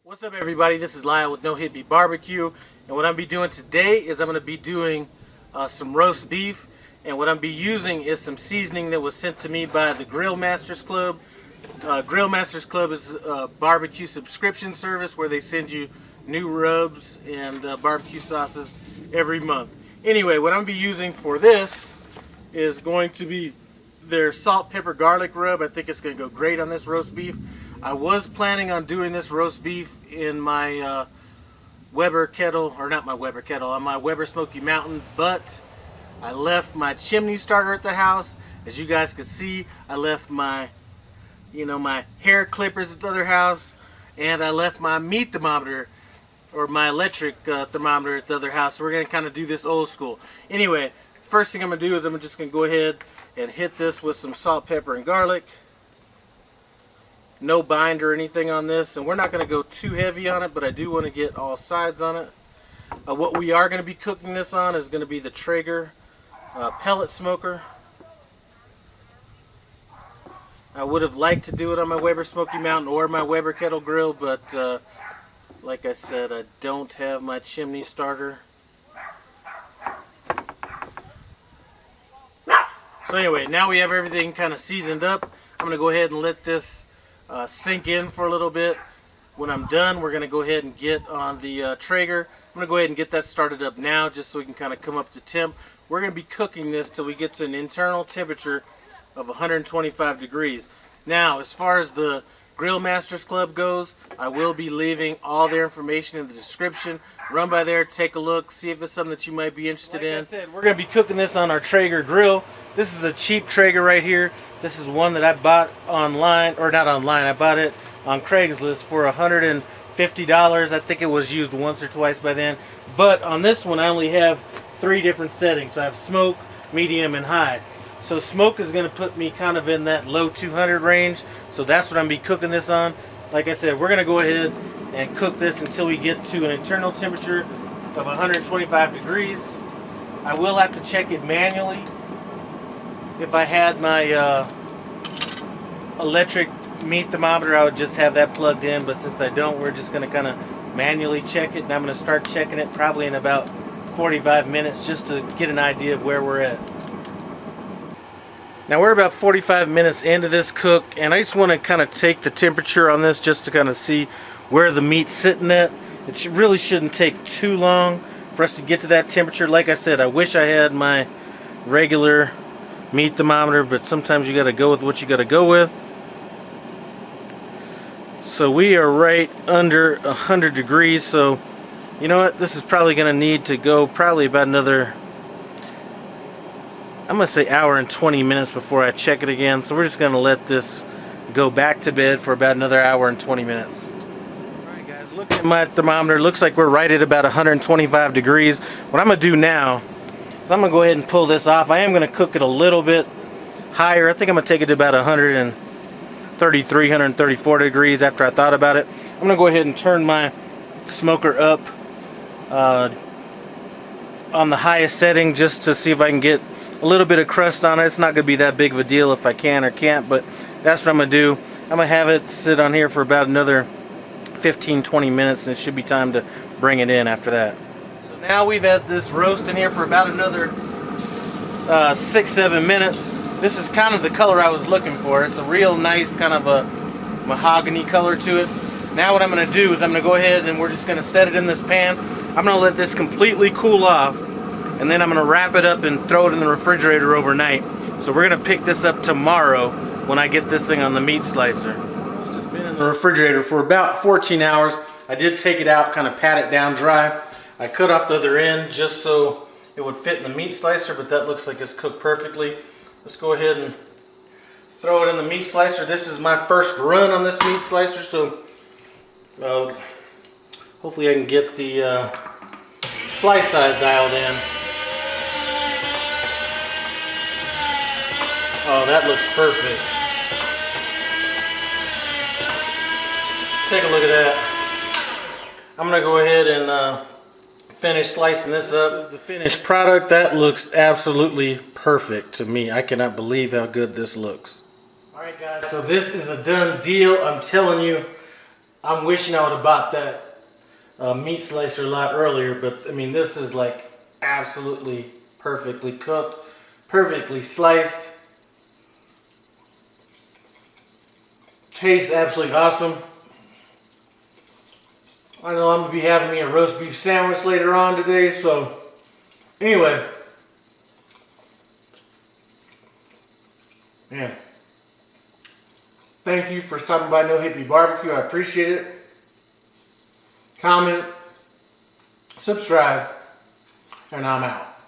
What's up, everybody? This is Lyle with No Hippie Barbecue, and what I'm be doing today is I'm going to be doing some roast beef, and what I'm be using is some seasoning that was sent to me by the Grill Masters Club. Grill Masters Club is a barbecue subscription service where they send you new rubs and barbecue sauces every month. Anyway, what I'm be using for this is going to be their salt, pepper, garlic rub. I think it's going to go great on this roast beef. I was planning on doing this roast beef in my Weber kettle, or not my Weber kettle, on my Weber Smoky Mountain, but I left my chimney starter at the house. As you guys can see, I left my, my hair clippers at the other house, and I left my meat thermometer, or my electric thermometer at the other house. So we're going to kind of do this old school. Anyway, first thing I'm going to do is I'm just going to go ahead and hit this with some salt, pepper, and garlic. No bind or anything on this, and we're not going to go too heavy on it, but I do want to get all sides on it. What we are going to be cooking this on is going to be the Traeger pellet smoker. I would have liked to do it on my Weber Smoky Mountain or my Weber kettle grill, but like I said, I don't have my chimney starter. So anyway, now we have everything kind of seasoned up. I'm going to go ahead and let this sink in for a little bit. When I'm done, we're going to go ahead and get on the Traeger. I'm going to go ahead and get that started up now just so we can kind of come up to temp. We're going to be cooking this till we get to an internal temperature of 125 degrees. Now, as far as the Grill Masters Club goes, I will be leaving all their information in the description. Run by there, take a look, see if it's something that you might be interested in. Like I said, we're going to be cooking this on our Traeger grill. This is a cheap Traeger right here. This is one that I bought online, or not online, I bought it on Craigslist for $150. I think it was used once or twice by then. But on this one I only have 3 different settings. I have smoke, medium, and high. So smoke is going to put me kind of in that low 200 range. So that's what I'm going to be cooking this on. Like I said, we're going to go ahead and cook this until we get to an internal temperature of 125 degrees. I will have to check it manually. If I had my electric meat thermometer, I would just have that plugged in, but since I don't, we're just going to kind of manually check it, and I'm going to start checking it probably in about 45 minutes just to get an idea of where we're at. Now we're about 45 minutes into this cook, and I just want to kind of take the temperature on this just to kind of see where the meat's sitting at. It really shouldn't take too long for us to get to that temperature. Like I said, I wish I had my regular meat thermometer, but sometimes you got to go with what you got to go with. So we are right under 100 degrees, so you know what, this is probably going to need to go probably about another, I'm going to say hour and 20 minutes before I check it again. So we're just going to let this go back to bed for about another hour and 20 minutes. Alright guys, look at my thermometer. Looks like we're right at about 125 degrees. What I'm going to do now is I'm going to go ahead and pull this off. I am going to cook it a little bit higher. I think I'm going to take it to about 133, 134 degrees after I thought about it. I'm going to go ahead and turn my smoker up on the highest setting just to see if I can get a little bit of crust on it. It's not going to be that big of a deal if I can or can't, but that's what I'm going to do. I'm going to have it sit on here for about another 15-20 minutes, and it should be time to bring it in after that. So now we've had this roast in here for about another 6-7 minutes. This is kind of the color I was looking for. It's a real nice kind of a mahogany color to it. Now what I'm going to do is I'm going to go ahead and we're just going to set it in this pan. I'm going to let this completely cool off, and then I'm going to wrap it up and throw it in the refrigerator overnight. So we're going to pick this up tomorrow when I get this thing on the meat slicer. It's just been in the refrigerator for about 14 hours. I did take it out, kind of pat it down dry. I cut off the other end just so it would fit in the meat slicer, but that looks like it's cooked perfectly. Let's go ahead and throw it in the meat slicer. This is my first run on this meat slicer, so hopefully I can get the slice size dialed in. Oh, that looks perfect. Take a look at that. I'm going to go ahead and finish slicing this up. This is the finished product. That looks absolutely perfect to me. I cannot believe how good this looks. Alright guys, so this is a done deal. I'm telling you, I'm wishing I would have bought that meat slicer a lot earlier, but I mean, this is like absolutely perfectly cooked, perfectly sliced. Tastes absolutely awesome. I know I'm going to be having me a roast beef sandwich later on today, so anyway. Man. Thank you for stopping by No Hippie Barbecue. I appreciate it. Comment, subscribe, and I'm out.